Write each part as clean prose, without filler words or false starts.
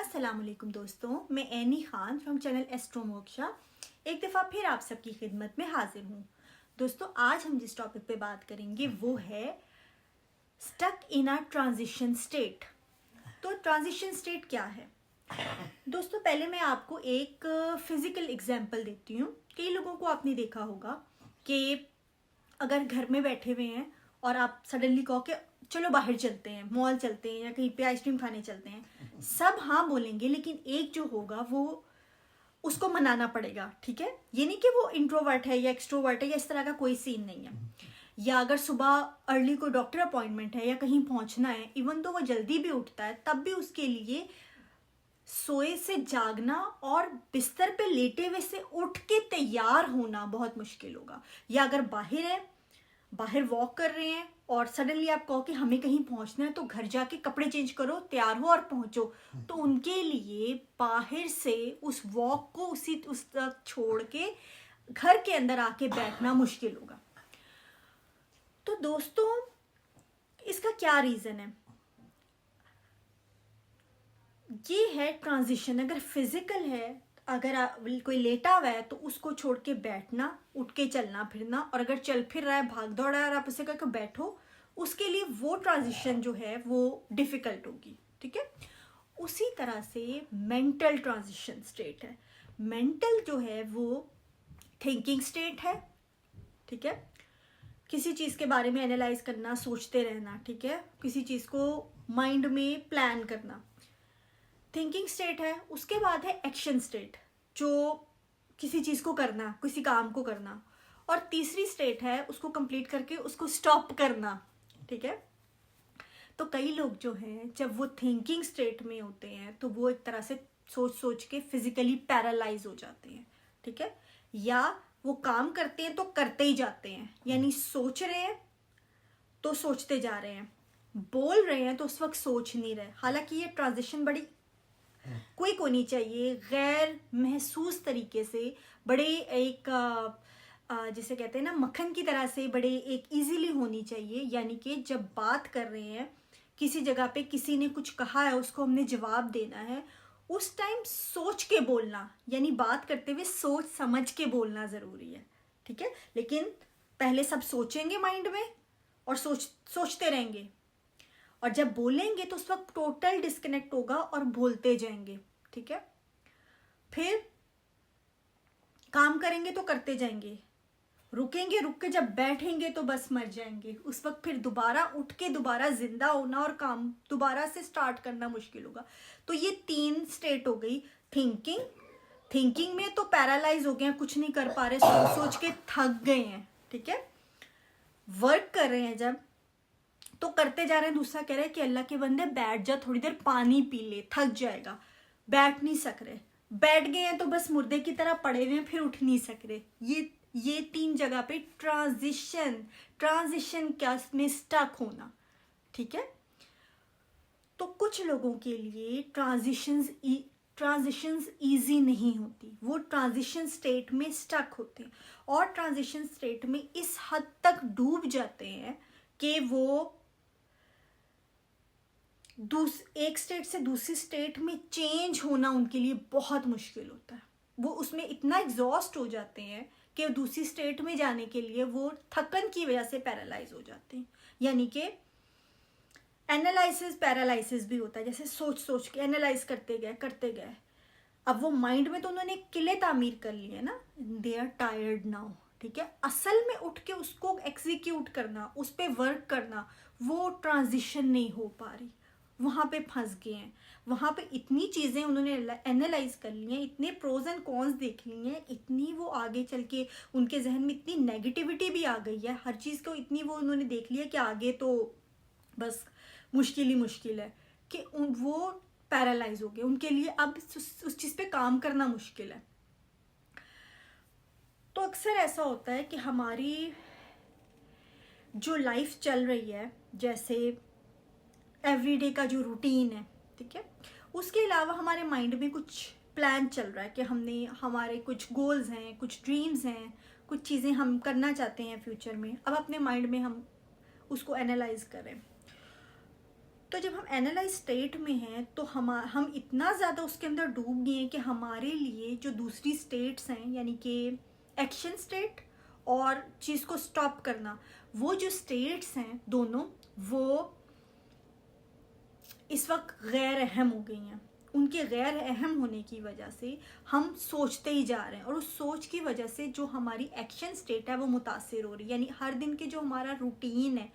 अस्सलामुअलैकुम दोस्तों, मैं any Khan from channel astro moksha एक दफ़ा फिर आप सबकी खिदमत में हाजिर हूँ। दोस्तों, आज हम जिस टॉपिक पे बात करेंगे वो है stuck in a transition state. तो ट्रांजिशन स्टेट क्या है दोस्तों? पहले मैं आपको एक फिजिकल एग्जांपल देती हूँ। कई लोगों को आपने देखा होगा कि अगर घर में बैठे हुए हैं और आप सडनली कहो कि चलो बाहर चलते हैं, मॉल चलते हैं या कहीं पे आइसक्रीम खाने चलते हैं, सब हाँ बोलेंगे, लेकिन एक जो होगा वो उसको मनाना पड़ेगा। ठीक है, ये नहीं कि वो इंट्रोवर्ट है या एक्सट्रोवर्ट है या इस तरह का कोई सीन नहीं है। या अगर सुबह अर्ली को डॉक्टर अपॉइंटमेंट है या कहीं पहुंचना है, इवन तो वो जल्दी भी उठता है, तब भी उसके लिए सोए से जागना और बिस्तर पे लेटे हुए से उठ के तैयार होना बहुत मुश्किल होगा। या अगर बाहर है, बाहर वॉक कर रहे हैं और सडनली आप कहो कि हमें कहीं पहुंचना है, तो घर जाके कपड़े चेंज करो, तैयार हो और पहुंचो, तो उनके लिए बाहर से उस वॉक को उस तक छोड़ के घर के अंदर आके बैठना मुश्किल होगा। तो दोस्तों, इसका क्या रीजन है? ये है ट्रांजिशन। अगर फिजिकल है, अगर कोई लेटा हुआ है तो उसको छोड़ के बैठना, उठ के चलना फिरना, और अगर चल फिर रहा है, भाग दौड़ रहा है और आप उसे कहकर बैठो, उसके लिए वो ट्रांजिशन जो है वो डिफिकल्ट होगी। ठीक है, उसी तरह से मेंटल ट्रांजिशन स्टेट है। मेंटल जो है वो थिंकिंग स्टेट है। ठीक है, किसी चीज़ के बारे में एनालाइज करना, सोचते रहना। ठीक है, किसी चीज़ को माइंड में प्लान करना, थिंकिंग स्टेट है। उसके बाद है एक्शन स्टेट, जो किसी चीज़ को करना, किसी काम को करना। और तीसरी स्टेट है उसको कंप्लीट करके उसको स्टॉप करना। ठीक है, तो कई लोग जो हैं जब वो थिंकिंग स्टेट में होते हैं तो वो एक तरह से सोच सोच के फिजिकली पैरालाइज हो जाते हैं। ठीक है, या वो काम करते हैं तो करते ही जाते हैं, यानी सोच रहे हैं तो सोचते जा रहे हैं, बोल रहे हैं तो उस वक्त सोच नहीं रहे। हालांकि ये ट्रांजिशन बड़ी क्विक होनी चाहिए, गैर महसूस तरीके से, बड़े एक जिसे कहते हैं ना मक्खन की तरह से, बड़े एक इजीली होनी चाहिए। यानी कि जब बात कर रहे हैं, किसी जगह पे किसी ने कुछ कहा है, उसको हमने जवाब देना है, उस टाइम सोच के बोलना, यानी बात करते हुए सोच समझ के बोलना ज़रूरी है। ठीक है, लेकिन पहले सब सोचेंगे माइंड में और सोचते रहेंगे, और जब बोलेंगे तो उस वक्त टोटल डिस्कनेक्ट होगा और बोलते जाएंगे। ठीक है, फिर काम करेंगे तो करते जाएंगे, रुकेंगे, रुक के जब बैठेंगे तो बस मर जाएंगे। उस वक्त फिर दोबारा उठ के दोबारा जिंदा होना और काम दोबारा से स्टार्ट करना मुश्किल होगा। तो ये 3 स्टेट हो गई। थिंकिंग में तो पैरालाइज हो गए हैं, कुछ नहीं कर पा रहे, सोच सोच के थक गए हैं। ठीक है, वर्क कर रहे हैं जब, तो करते जा रहे हैं। दूसरा कह रहे हैं कि अल्लाह के बंदे बैठ जा, थोड़ी देर पानी पी ले, थक जाएगा। बैठ नहीं सक रहे, बैठ गए हैं तो बस मुर्दे की तरह पड़े हुए हैं, फिर उठ नहीं सक रहे। ये 3 जगह पे ट्रांजिशन क्या में स्टक होना। ठीक है, तो कुछ लोगों के लिए ट्रांजिशंस इजी नहीं होती, वो ट्रांजिशन स्टेट में स्टक होते हैं और ट्रांजिशन स्टेट में इस हद तक डूब जाते हैं कि वो एक स्टेट से दूसरी स्टेट में चेंज होना उनके लिए बहुत मुश्किल होता है। वो उसमें इतना एग्जॉस्ट हो जाते हैं कि दूसरी स्टेट में जाने के लिए वो थकन की वजह से पैरालाइज हो जाते हैं। यानी कि एनालिसिस पैरालिसिस भी होता है, जैसे सोच सोच के एनालाइज करते गए। अब वो माइंड में तो उन्होंने किले तामीर कर लिए ना, दे आर टायर्ड नाउ। ठीक है, असल में उठ के उसको एग्जीक्यूट करना, उस पर वर्क करना, वो ट्रांजिशन नहीं हो पा रही, वहाँ पे फंस गए हैं। वहाँ पे इतनी चीज़ें उन्होंने एनालाइज कर ली हैं, इतने प्रोज एंड कॉन्स देख लिए हैं, इतनी वो आगे चल के उनके जहन में इतनी नेगेटिविटी भी आ गई है, हर चीज़ को इतनी वो उन्होंने देख लिया कि आगे तो बस मुश्किल ही मुश्किल है, कि वो पैरालाइज हो गए। उनके लिए अब उस चीज़ पे काम करना मुश्किल है। तो अक्सर ऐसा होता है कि हमारी जो लाइफ चल रही है, जैसे एवरीडे का जो रूटीन है, ठीक है, उसके अलावा हमारे माइंड में कुछ प्लान चल रहा है कि हमारे कुछ गोल्स हैं, कुछ ड्रीम्स हैं, कुछ चीज़ें हम करना चाहते हैं फ्यूचर में। अब अपने माइंड में हम उसको एनालाइज करें। तो जब हम एनालाइज स्टेट में हैं तो हम इतना ज़्यादा उसके अंदर डूब गए हैं कि हमारे लिए जो दूसरी स्टेट्स हैं, यानी कि एक्शन स्टेट और चीज़ को स्टॉप करना, वो जो स्टेट्स हैं दोनों, वो इस वक्त गैर अहम हो गई हैं। उनके गैर अहम होने की वजह से हम सोचते ही जा रहे हैं, और उस सोच की वजह से जो हमारी एक्शन स्टेट है वो मुतासिर हो रही है। यानी हर दिन के जो हमारा रूटीन है,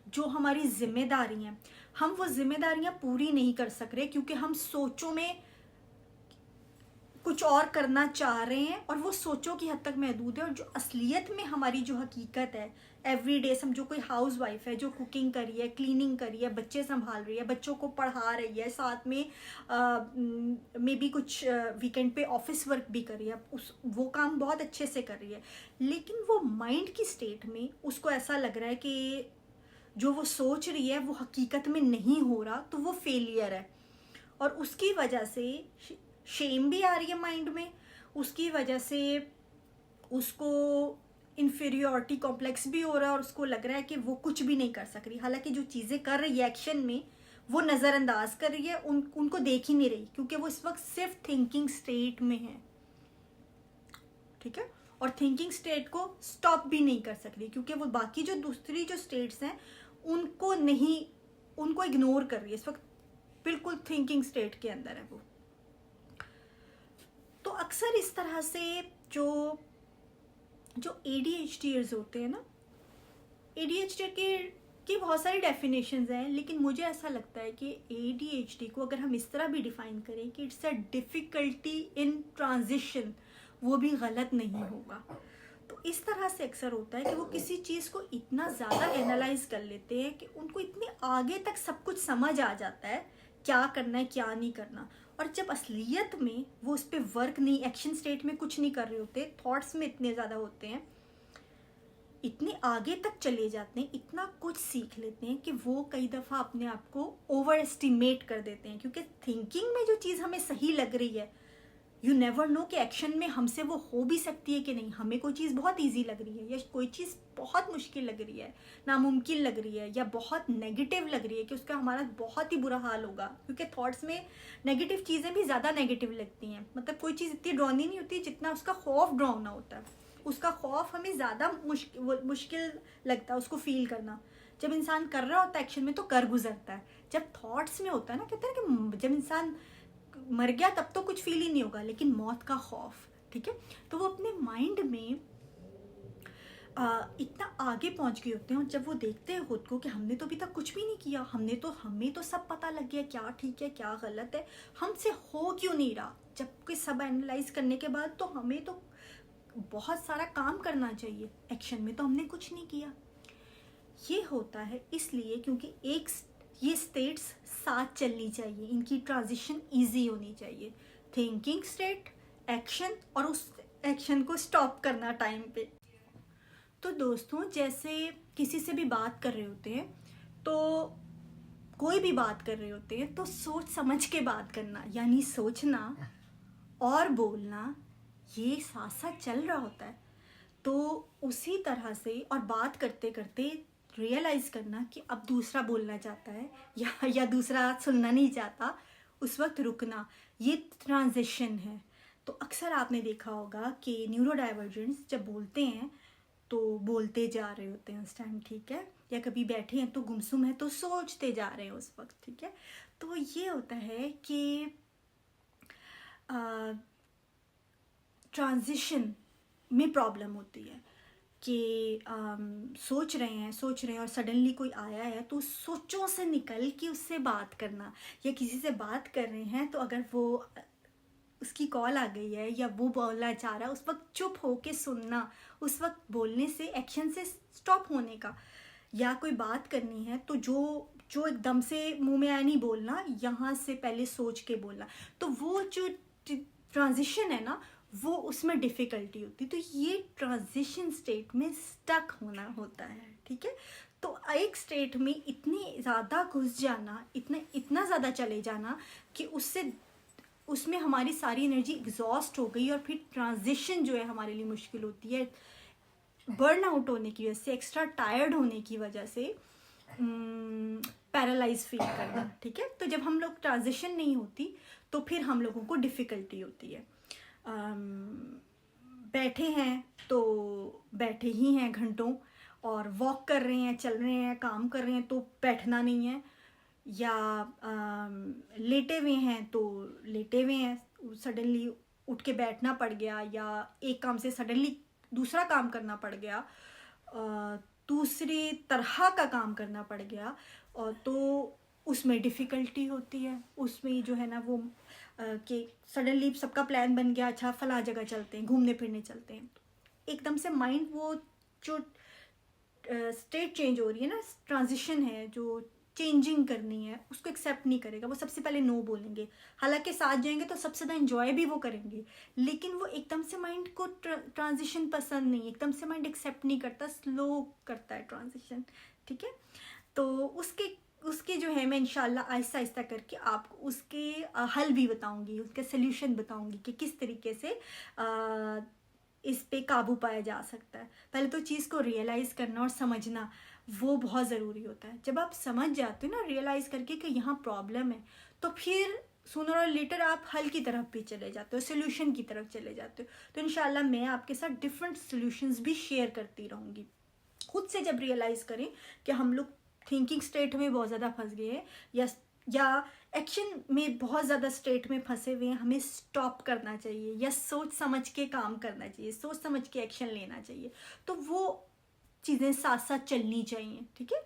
जो हमारी जिम्मेदारी हैं, हम वो जिम्मेदारियां पूरी नहीं कर सक रहे क्योंकि हम सोचों में कुछ और करना चाह रहे हैं, और वो सोचों की हद तक महदूद है। और जो असलियत में हमारी जो हकीकत है, एवरीडे जो कोई हाउस वाइफ है जो कुकिंग कर रही है, क्लीनिंग कर रही है, बच्चे संभाल रही है, बच्चों को पढ़ा रही है, साथ में मे बी कुछ वीकेंड पे ऑफिस वर्क भी कर रही है, वो काम बहुत अच्छे से कर रही है, लेकिन वो माइंड की स्टेट में उसको ऐसा लग रहा है कि जो वो सोच रही है वो हकीकत में नहीं हो रहा, तो वो फेलियर है। और उसकी वजह से शेम भी आ रही है माइंड में, उसकी वजह से उसको इन्फीरियोरिटी कॉम्प्लेक्स भी हो रहा है, और उसको लग रहा है कि वो कुछ भी नहीं कर सक रही। हालांकि जो चीज़ें कर रही है एक्शन में, वो नज़रअंदाज कर रही है, उनको देख ही नहीं रही, क्योंकि वो इस वक्त सिर्फ थिंकिंग स्टेट में है। ठीक है, और थिंकिंग स्टेट को स्टॉप भी नहीं कर सक रही, क्योंकि वो बाकी जो दूसरी जो स्टेट्स हैं उनको इग्नोर कर रही है। इस वक्त बिल्कुल थिंकिंग स्टेट के अंदर है वो। तो अक्सर इस तरह से जो ADHDers होते हैं ना, ADHD की बहुत सारी डेफिनेशंस हैं, लेकिन मुझे ऐसा लगता है कि ADHD को अगर हम इस तरह भी डिफाइन करें कि it's a difficulty in transition, वो भी गलत नहीं होगा। तो इस तरह से अक्सर होता है कि वो किसी चीज़ को इतना ज़्यादा एनालाइज कर लेते हैं कि उनको इतने आगे तक सब कुछ समझ आ जाता है, क्या करना है क्या नहीं करना। और जब असलियत में वो उस पर वर्क नहीं, एक्शन स्टेट में कुछ नहीं कर रहे होते, थॉट्स में इतने ज़्यादा होते हैं, इतने आगे तक चले जाते हैं, इतना कुछ सीख लेते हैं कि वो कई दफ़ा अपने आप को ओवर एस्टिमेट कर देते हैं। क्योंकि थिंकिंग में जो चीज़ हमें सही लग रही है, यू नेवर नो कि एक्शन में हमसे वो हो भी सकती है कि नहीं। हमें कोई चीज़ बहुत ईजी लग रही है, या कोई चीज़ बहुत मुश्किल लग रही है, नामुमकिन लग रही है, या बहुत नेगेटिव लग रही है कि उसका हमारा बहुत ही बुरा हाल होगा। क्योंकि थॉट्स में नेगेटिव चीज़ें भी ज़्यादा नेगेटिव लगती हैं। मतलब कोई चीज़ इतनी डरावनी नहीं होती जितना उसका खौफ डरावना होता है। उसका खौफ हमें ज़्यादा मुश्किल लगता है उसको फील करना। जब इंसान कर रहा होता है एक्शन में तो कर गुजरता है। जब थॉट्स में होता है ना, कहते हैं कि जब इंसान मर गया तब तो कुछ फील ही नहीं होगा, लेकिन मौत का खौफ, ठीक है, तो वो अपने माइंड में इतना आगे पहुंच गए होते हैं। और जब वो देखते हैं खुद को कि हमने तो अभी तक कुछ भी नहीं किया, हमें तो सब पता लग गया क्या ठीक है क्या गलत है, हमसे हो क्यों नहीं रहा। जबकि सब एनालाइज करने के बाद तो हमें तो बहुत सारा काम करना चाहिए, एक्शन में तो हमने कुछ नहीं किया। ये होता है इसलिए क्योंकि ये स्टेट्स साथ चलनी चाहिए, इनकी ट्रांजिशन इजी होनी चाहिए। थिंकिंग स्टेट, एक्शन, और उस एक्शन को स्टॉप करना टाइम पे। तो दोस्तों, जैसे किसी से भी बात कर रहे होते हैं, तो कोई भी बात कर रहे होते हैं तो सोच समझ के बात करना, यानी सोचना और बोलना ये साथ साथ चल रहा होता है। तो उसी तरह से, और बात करते करते रियलाइज़ करना कि अब दूसरा बोलना चाहता है या दूसरा सुनना नहीं चाहता, उस वक्त रुकना, ये ट्रांजिशन है। तो अक्सर आपने देखा होगा कि न्यूरो डाइवर्जेंट्स जब बोलते हैं तो बोलते जा रहे होते हैं उस टाइम, ठीक है, या कभी बैठे हैं तो गुमसुम है तो सोचते जा रहे हैं उस वक्त, ठीक है। तो ये होता है कि ट्रांजिशन में प्रॉब्लम होती है कि सोच रहे हैं और सडनली कोई आया है, तो सोचों से निकल के उससे बात करना, या किसी से बात कर रहे हैं तो अगर वो उसकी कॉल आ गई है या वो बोलना चाह रहा है, उस वक्त चुप होके सुनना, उस वक्त बोलने से, एक्शन से स्टॉप होने का। या कोई बात करनी है तो जो एकदम से मुंह में आया नहीं बोलना, यहाँ से पहले सोच के बोलना। तो वो जो ट्रांजिशन है ना, वो उसमें डिफ़िकल्टी होती है। तो ये ट्रांजिशन स्टेट में स्टक होना होता है, ठीक है। तो एक स्टेट में इतने ज़्यादा घुस जाना, इतना ज़्यादा चले जाना कि उसमें हमारी सारी एनर्जी एग्जॉस्ट हो गई, और फिर ट्रांजिशन जो है हमारे लिए मुश्किल होती है। बर्न आउट होने की वजह से, एक्स्ट्रा टायर्ड होने की वजह से पैरालाइज फील करना, ठीक है। तो जब हम लोग ट्रांजिशन नहीं होती तो फिर हम लोगों को डिफ़िकल्टी होती है। बैठे हैं तो बैठे ही हैं घंटों, और वॉक कर रहे हैं, चल रहे हैं, काम कर रहे हैं तो बैठना नहीं है, या लेटे हुए हैं तो लेटे हुए हैं, सडनली उठ के बैठना पड़ गया, या एक काम से सडनली दूसरा काम करना पड़ गया, दूसरी तरह का काम करना पड़ गया, और तो उसमें डिफ़िकल्टी होती है। उसमें जो है ना वो कि सडनली सबका प्लान बन गया, अच्छा फला जगह चलते हैं, घूमने फिरने चलते हैं, एकदम से माइंड वो जो स्टेट चेंज हो रही है ना, ट्रांजिशन है जो चेंजिंग करनी है, उसको एक्सेप्ट नहीं करेगा। वो सबसे पहले नो बोलेंगे, हालांकि साथ जाएंगे तो सबसे ज़्यादा इंजॉय भी वो करेंगे, लेकिन वो एकदम से माइंड को ट्रांजिशन पसंद नहीं, एकदम से माइंड एक्सेप्ट नहीं करता, स्लो करता है ट्रांजिशन, ठीक है। तो उसके जो है मैं इंशाल्लाह आहिस्ता आहिस्ता करके आपको उसके हल भी बताऊंगी, उसके सल्यूशन बताऊंगी कि किस तरीके से इस पे काबू पाया जा सकता है। पहले तो चीज़ को रियलाइज़ करना और समझना वो बहुत ज़रूरी होता है। जब आप समझ जाते हो ना रियलाइज़ करके कि यहाँ प्रॉब्लम है, तो फिर सूनर और लेटर आप हल की तरफ भी चले जाते हो, सोल्यूशन की तरफ चले जाते हो। तो इंशाल्लाह मैं आपके साथ डिफरेंट सोल्यूशंस भी शेयर करती रहूँगी। खुद से जब रियलाइज़ करें कि हम लोग थिंकिंग स्टेट में बहुत ज़्यादा फंस गए हैं, या एक्शन में बहुत ज़्यादा स्टेट में फंसे हुए हैं, हमें स्टॉप करना चाहिए, या सोच समझ के काम करना चाहिए, सोच समझ के एक्शन लेना चाहिए, तो वो चीज़ें साथ साथ चलनी चाहिए, ठीक है।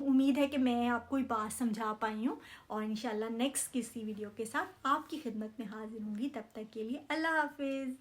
उम्मीद है कि मैं आपको ये बात समझा पाई हूँ, और इंशाल्लाह नेक्स्ट किसी वीडियो के साथ आपकी खिदमत में हाजिर होंगी। तब तक के लिए अल्लाह हाफिज़।